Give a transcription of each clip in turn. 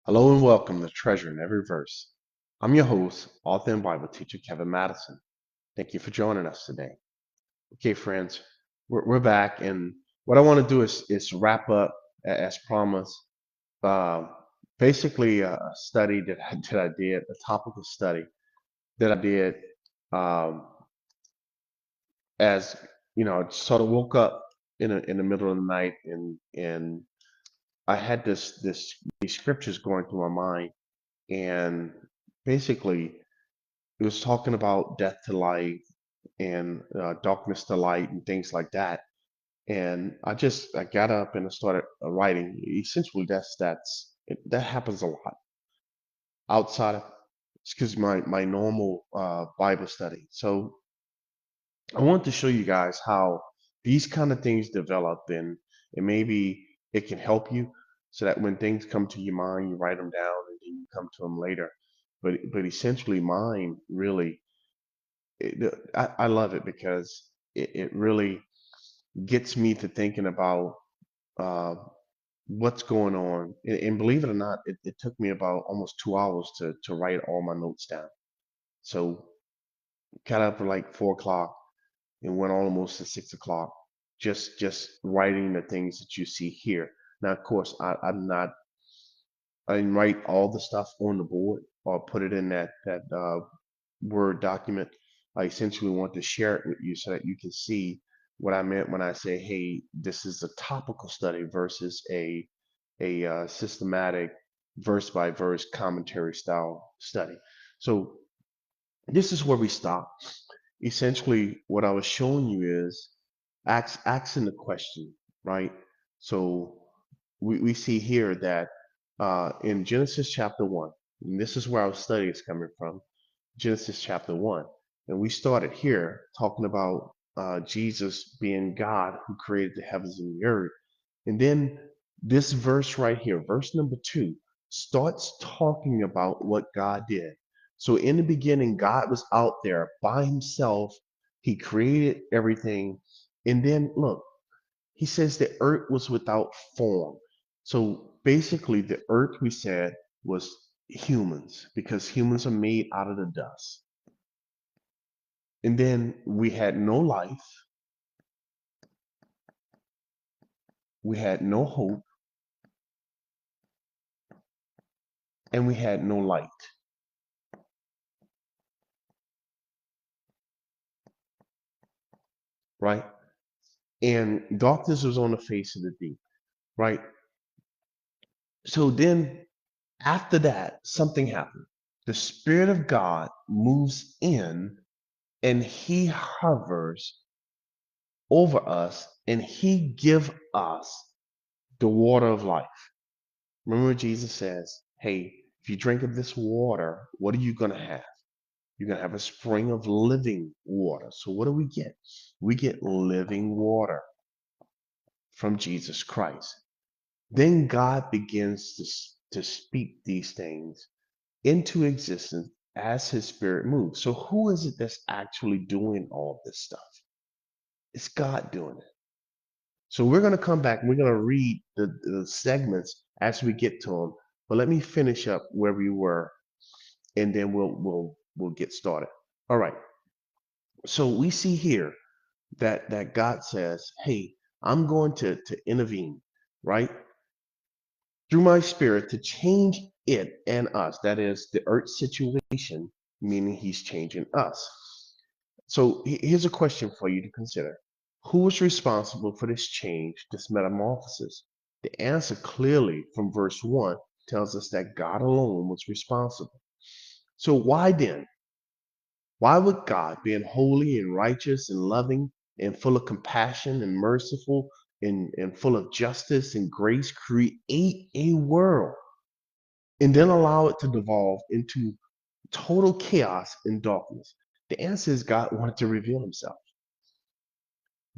Hello and welcome to Treasure in Every Verse. I'm your host, author and Bible teacher Kevin Madison. Thank you for joining us today. Okay, friends, we're back, and what I want to do is wrap up, as promised, uh, basically a study that I did, a topical study that I did, um, as I sort of woke up in the middle of the night, and I had these scriptures going through my mind, and basically it was talking about death to life and darkness to light and things like that. And I got up and I started writing. Essentially, that happens a lot outside of excuse my normal Bible study. So I want to show you guys how these kind of things develop, and maybe it can help you so that when things come to your mind, you write them down and then you come to them later. But essentially, mine really I love it because it really gets me to thinking about uh, what's going on. And believe it or not, it took me about almost 2 hours to write all my notes down. So got up at like 4 o'clock and went almost to 6 o'clock, just writing the things that you see here. Now, of course, I didn't write all the stuff on the board or put it in that Word document. I essentially want to share it with you so that you can see what I meant when I say, hey, this is a topical study versus a systematic verse by verse commentary style study. So this is where we stop. Essentially, what I was showing you is asking the question, right? So we see here that in Genesis chapter 1, and this is where our study is coming from, Genesis chapter 1. And we started here talking about Jesus being God who created the heavens and the earth. And then this verse right here, verse number 2, starts talking about what God did. So in the beginning, God was out there by himself. He created everything. And then look, he says the earth was without form. So basically, the earth, we said, was humans because humans are made out of the dust. And then we had no life, we had no hope, and we had no light, right? And darkness was on the face of the deep, right? So then after that, something happened. The Spirit of God moves in and he hovers over us and he give us the water of life. Remember Jesus says, hey, if you drink of this water, what are you going to have? You're going to have a spring of living water. So what do we get? We get living water from Jesus Christ. Then God begins to speak these things into existence as his spirit moves. So who is it that's actually doing all this stuff? It's God doing it. So we're going to come back and we're going to read the segments as we get to them. But let me finish up where we were, and then we'll get started. All right. So we see here that God says, "Hey, I'm going to intervene, right, through my spirit to change it and us. That is the earth situation, meaning He's changing us." So here's a question for you to consider: who is responsible for this change, this metamorphosis? The answer clearly from verse 1 tells us that God alone was responsible. So why then? Why would God, being holy and righteous and loving and full of compassion and merciful and full of justice and grace, create a world and then allow it to devolve into total chaos and darkness? The answer is God wanted to reveal himself.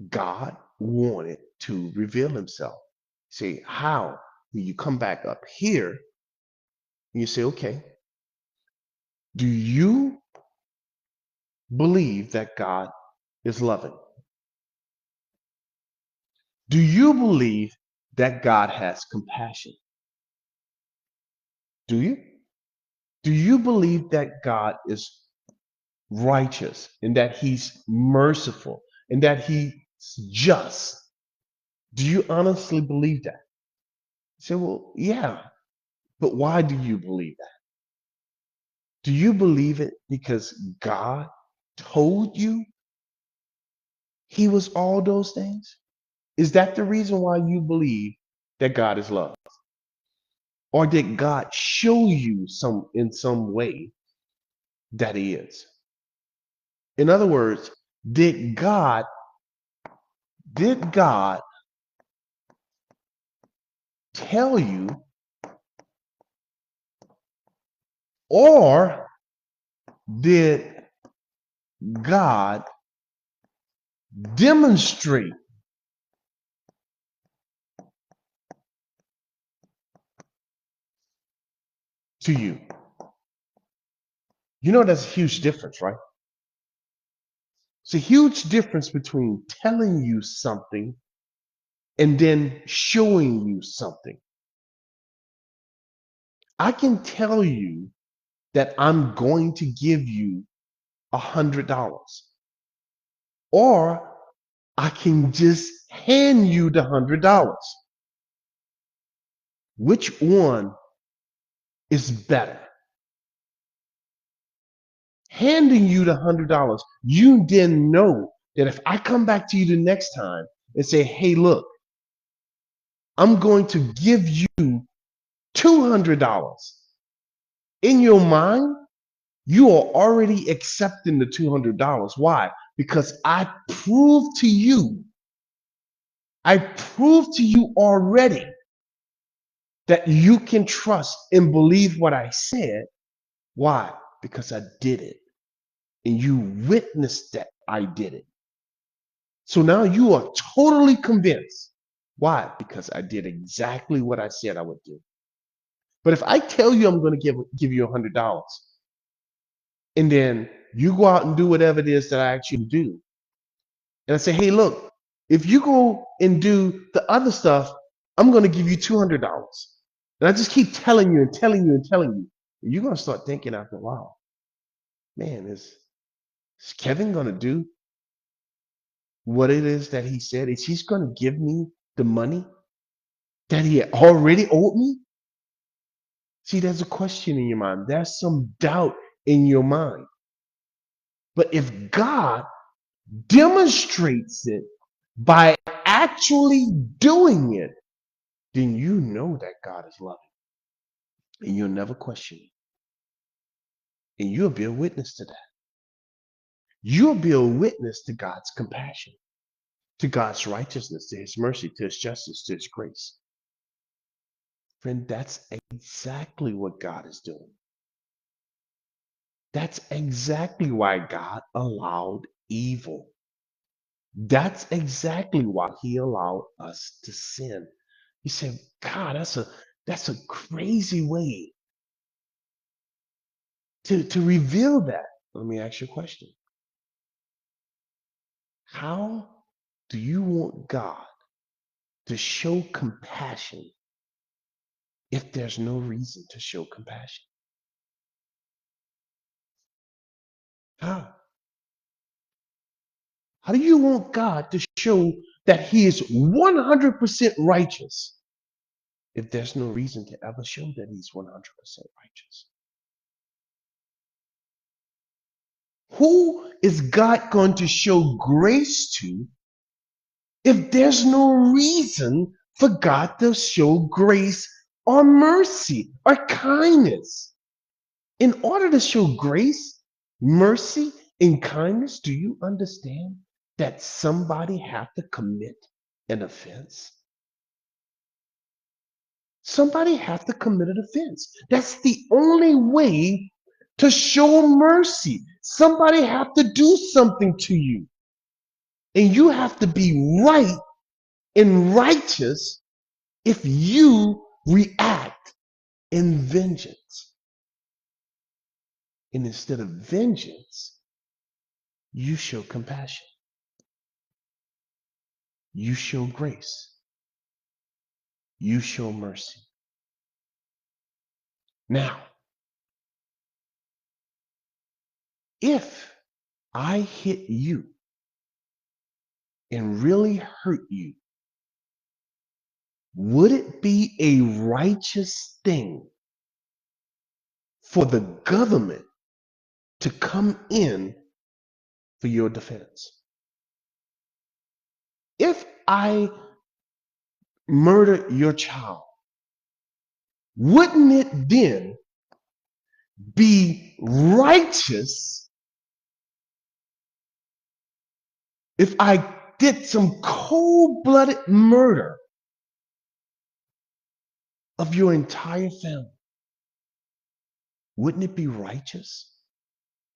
God wanted to reveal himself. Say, how? When you come back up here, and you say, okay, do you believe that God is loving? Do you believe that God has compassion? Do you? Do you believe that God is righteous and that he's merciful and that he's just? Do you honestly believe that? You say, well, yeah, but why do you believe that? Do you believe it because God told you he was all those things? Is that the reason why you believe that God is love? Or did God show you in some way that he is? In other words, did God did God tell you, or did God demonstrate to you? You know that's a huge difference, right? It's a huge difference between telling you something and then showing you something. I can tell you that I'm going to give you $100, or I can just hand you the $100. Which one is better? Handing you the $100, you then know that if I come back to you the next time and say, hey, look, I'm going to give you $200. In your mind, you are already accepting the $200. Why? Because I proved to you already that you can trust and believe what I said. Why? Because I did it. And you witnessed that I did it. So now you are totally convinced. Why? Because I did exactly what I said I would do. But if I tell you I'm going to give you $100, and then you go out and do whatever it is that I ask you to do, and I say, hey, look, if you go and do the other stuff, I'm going to give you $200. And I just keep telling you and telling you and telling you, you're going to start thinking after a while, man, is Kevin going to do what it is that he said? Is he's going to give me the money that he already owed me? See, there's a question in your mind. There's some doubt in your mind. But if God demonstrates it by actually doing it, then you know that God is loving. And you'll never question it. And you'll be a witness to that. You'll be a witness to God's compassion, to God's righteousness, to his mercy, to his justice, to his grace. Friend, that's exactly what God is doing. That's exactly why God allowed evil. That's exactly why he allowed us to sin. You say, God, that's a crazy way to reveal that. Let me ask you a question. How do you want God to show compassion if there's no reason to show compassion? How? How do you want God to show that he is 100% righteous if there's no reason to ever show that he's 100% righteous? Who is God going to show grace to if there's no reason for God to show grace or mercy or kindness? In order to show grace, mercy, and kindness, do you understand that somebody have to commit an offense? Somebody have to commit an offense. That's the only way to show mercy. Somebody have to do something to you. And you have to be right and righteous if you react in vengeance. And instead of vengeance, you show compassion. You show grace. You show mercy. Now, if I hit you and really hurt you, would it be a righteous thing for the government to come in for your defense? If I murder your child, wouldn't it then be righteous if I did some cold-blooded murder of your entire family? Wouldn't it be righteous?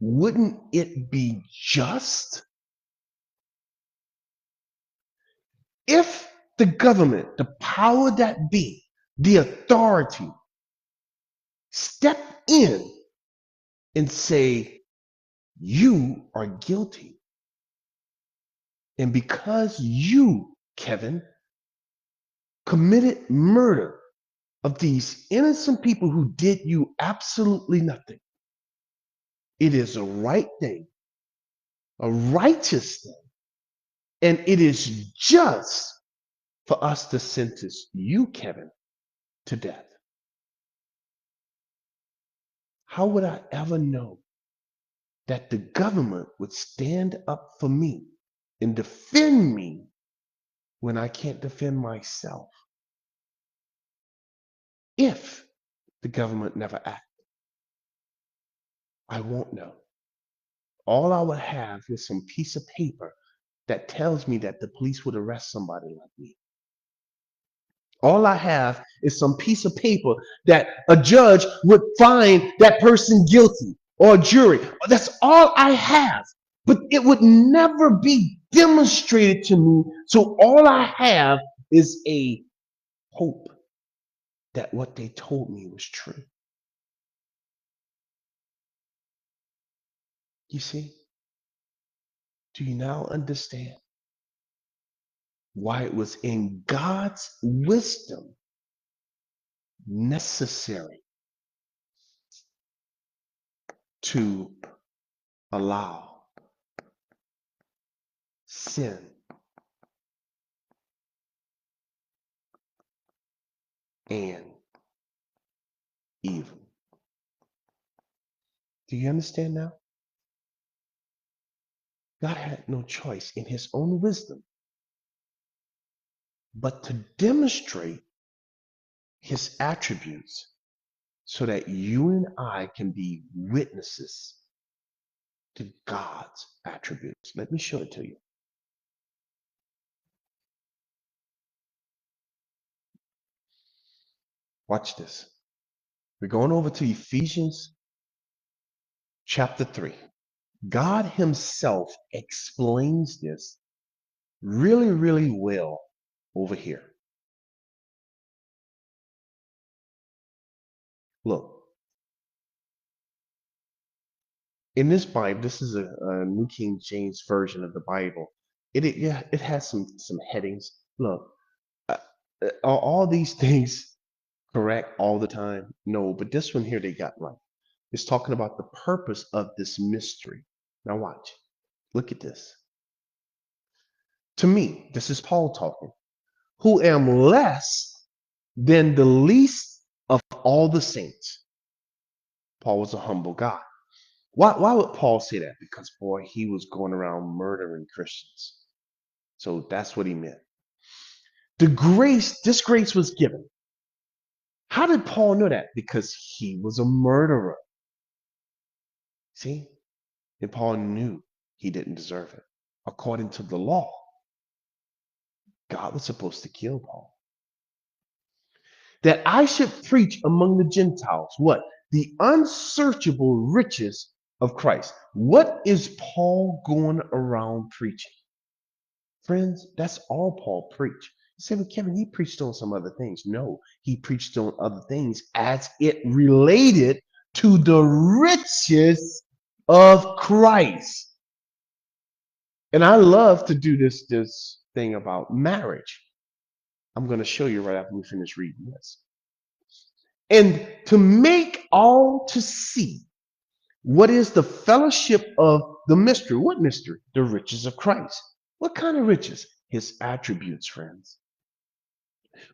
Wouldn't it be just? If the government, the power that be, the authority, step in and say, you are guilty. And because you, Kevin, committed murder of these innocent people who did you absolutely nothing, it is a right thing, a righteous thing, and it is just for us to sentence you, Kevin, to death. How would I ever know that the government would stand up for me and defend me when I can't defend myself? If the government never acted, I won't know. All I would have is some piece of paper that tells me that the police would arrest somebody like me. All I have is some piece of paper that a judge would find that person guilty, or a jury. That's all I have. But it would never be demonstrated to me. So all I have is a hope that what they told me was true. You see? Do you now understand why it was in God's wisdom necessary to allow sin and evil? Do you understand now? God had no choice in his own wisdom but to demonstrate his attributes so that you and I can be witnesses to God's attributes. Let me show it to you. Watch this. We're going over to Ephesians chapter 3. God himself explains this really, really well over here. Look, in this Bible, this is a New King James version of the Bible. It has some headings. Look, uh, are all these things correct all the time? No, but this one here they got right. It's talking about the purpose of this mystery. Now watch. Look at this. To me, this is Paul talking, who am less than the least of all the saints. Paul was a humble guy. Why would Paul say that? Because, boy, he was going around murdering Christians. So that's what he meant. This grace was given. How did Paul know that? Because he was a murderer. See? And Paul knew he didn't deserve it. According to the law, God was supposed to kill Paul. That I should preach among the Gentiles what? The unsearchable riches of Christ. What is Paul going around preaching? Friends, that's all Paul preached. You say, well, Kevin, he preached on some other things. No, he preached on other things as it related to the riches of Christ. And I love to do this thing about marriage. I'm going to show you right after we finish reading this. And to make all to see what is the fellowship of the mystery. What mystery? The riches of Christ. What kind of riches? His attributes, friends.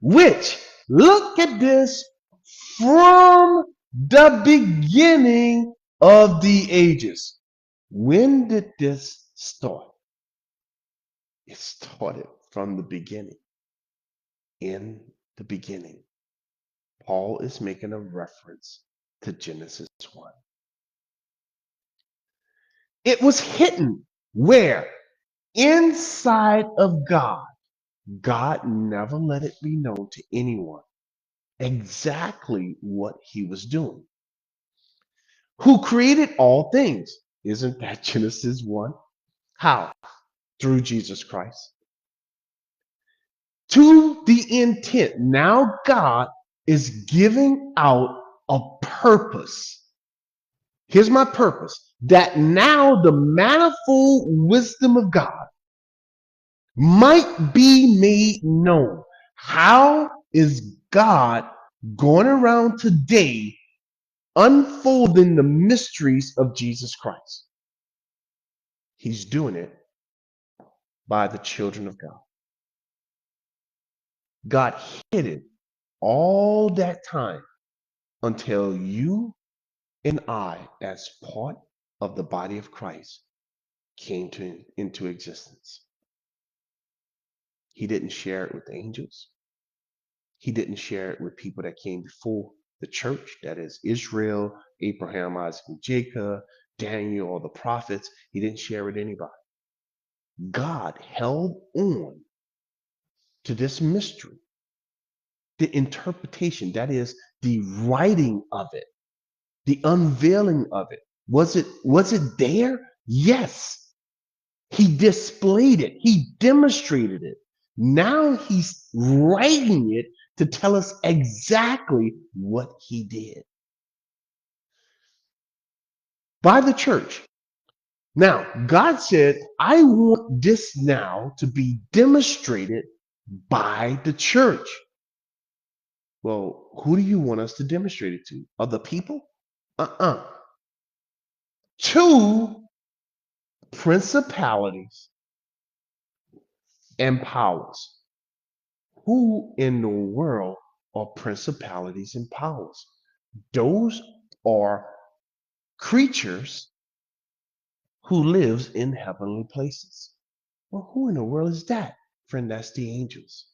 Which, look at this, from the beginning of the ages. When did this start? It started from the beginning. In the beginning. Paul is making a reference to Genesis 1. It was hidden where? Inside of God. God never let it be known to anyone exactly what he was doing. Who created all things? Isn't that Genesis 1? How? Through Jesus Christ. To the intent. Now God is giving out a purpose. Here's my purpose. That now the manifold wisdom of God might be made known. How is God going around today unfolding the mysteries of Jesus Christ? He's doing it by the children of God. God hid it all that time until you and I, as part of the body of Christ, came into existence. He didn't share it with the angels. He didn't share it with people that came before the church, that is Israel, Abraham, Isaac, and Jacob, Daniel, or the prophets. He didn't share it with anybody. God held on to this mystery, the interpretation, that is the writing of it, the unveiling of it. Was it there? Yes. He displayed it. He demonstrated it. Now he's writing it to tell us exactly what he did by the church. Now, God said, I want this now to be demonstrated by the church. Well, who do you want us to demonstrate it to? Other people? To principalities and powers. Who in the world are principalities and powers? Those are creatures who lives in heavenly places. Well, who in the world is that? Friend, that's the angels.